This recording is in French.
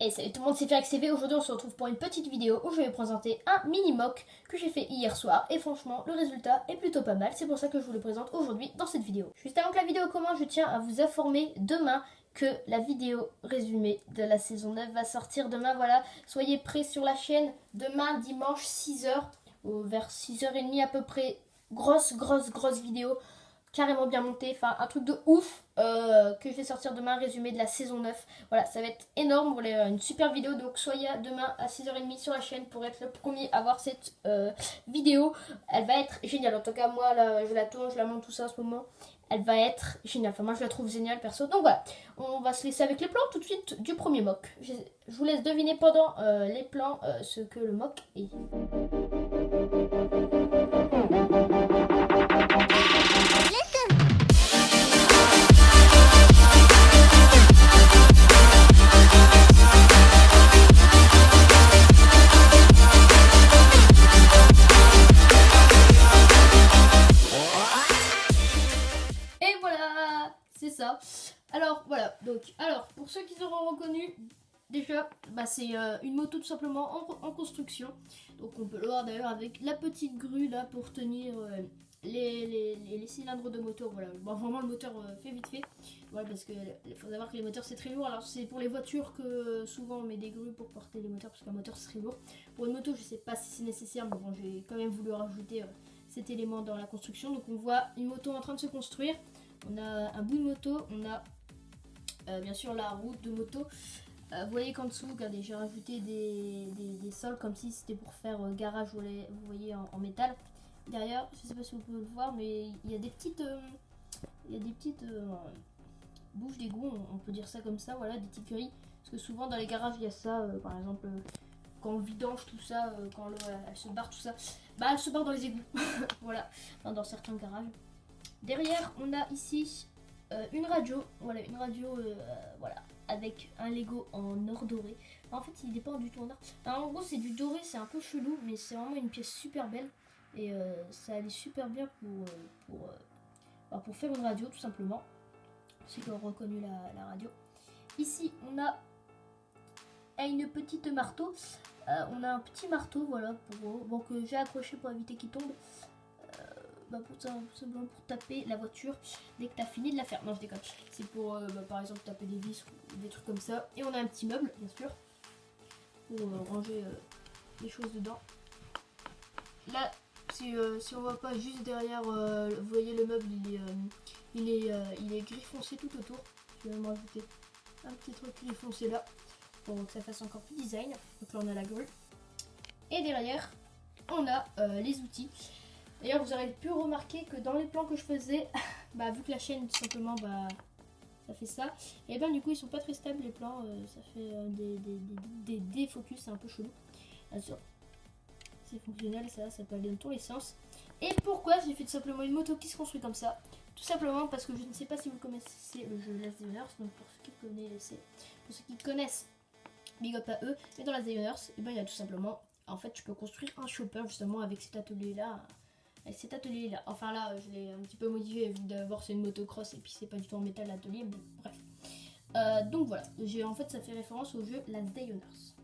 Et salut tout le monde, c'est FerXTV. Aujourd'hui on se retrouve pour une petite vidéo où je vais présenter un mini mock que j'ai fait hier soir. Et franchement le résultat est plutôt pas mal, c'est pour ça que je vous le présente aujourd'hui dans cette vidéo. Juste avant que la vidéo commence, je tiens à vous informer demain que la vidéo résumée de la saison 9 va sortir demain. Voilà, soyez prêts sur la chaîne demain dimanche 6h, vers 6h30 à peu près. Grosse vidéo, carrément bien montée, enfin un truc de ouf que je vais sortir demain, résumé de la saison 9. Voilà, ça va être énorme, voilà, une super vidéo, donc soyez demain à 6h30 sur la chaîne pour être le premier à voir cette vidéo. Elle va être géniale, en tout cas moi là, je la tourne, je la monte tout ça en ce moment. Elle va être géniale, enfin moi je la trouve géniale perso. Donc voilà, on va se laisser avec les plans tout de suite du premier mock. Je vous laisse deviner pendant les plans ce que le mock est. C'est ça. Alors voilà, alors pour ceux qui auront reconnu, déjà c'est une moto tout simplement en construction. Donc on peut le voir d'ailleurs avec la petite grue là pour tenir les cylindres de moteur. Voilà, bon, vraiment le moteur fait vite fait. Voilà, parce qu'il faut savoir que les moteurs c'est très lourd. Alors c'est pour les voitures que souvent on met des grues pour porter les moteurs, parce qu'un moteur c'est très lourd. Pour une moto je sais pas si c'est nécessaire, mais bon j'ai quand même voulu rajouter cet élément dans la construction. Donc on voit une moto en train de se construire. On a un bout de moto, on a bien sûr la route de moto. Vous voyez qu'en dessous, regardez, j'ai rajouté des sols comme si c'était pour faire garage, vous voyez en métal. Derrière, je sais pas si vous pouvez le voir, mais il y a des petites, bouches d'égout, on peut dire ça comme ça, voilà, des petites grilles. Parce que souvent dans les garages, il y a ça, par exemple, quand on vidange tout ça, quand l'eau elle se barre tout ça, elle se barre dans les égouts. Voilà, enfin, dans certains garages. Derrière, on a ici une radio, voilà, une radio voilà, avec un Lego en or doré. En fait, il n'est pas du tout en or. Alors, en gros, c'est du doré, c'est un peu chelou, mais c'est vraiment une pièce super belle. Et ça allait super bien pour faire une radio, tout simplement. Ceux qui ont reconnu la radio. Ici, on a une petite marteau. On a un petit marteau, voilà, que j'ai accroché pour éviter qu'il tombe. Simplement pour taper la voiture dès que tu as fini de la faire. Non, je déconne. C'est pour par exemple taper des vis ou des trucs comme ça. Et on a un petit meuble, bien sûr, pour ranger des choses dedans. Là, si on voit pas juste derrière, vous voyez le meuble, il est gris foncé tout autour. Je vais même rajouter un petit truc gris foncé là pour que ça fasse encore plus design. Donc là, on a la grue. Et derrière, on a les outils. D'ailleurs, vous aurez pu remarquer que dans les plans que je faisais, vu que la chaîne tout simplement ça fait ça, et du coup ils sont pas très stables les plans, ça fait des défocus, c'est un peu chelou. Bien sûr, c'est fonctionnel, ça peut aller dans tous les sens. Et pourquoi j'ai fait tout simplement une moto qui se construit comme ça? Tout simplement parce que je ne sais pas si vous connaissez le jeu Last Dayoners, donc pour ceux qui connaissent, big up à eux. Mais dans Last Dayoners, il y a tout simplement, en fait, tu peux construire un chopper justement avec cet atelier là. Enfin là, je l'ai un petit peu modifié vu d'avoir c'est une motocross et puis c'est pas du tout en métal l'atelier, mais bref. Donc voilà, en fait ça fait référence au jeu Last Dayoners.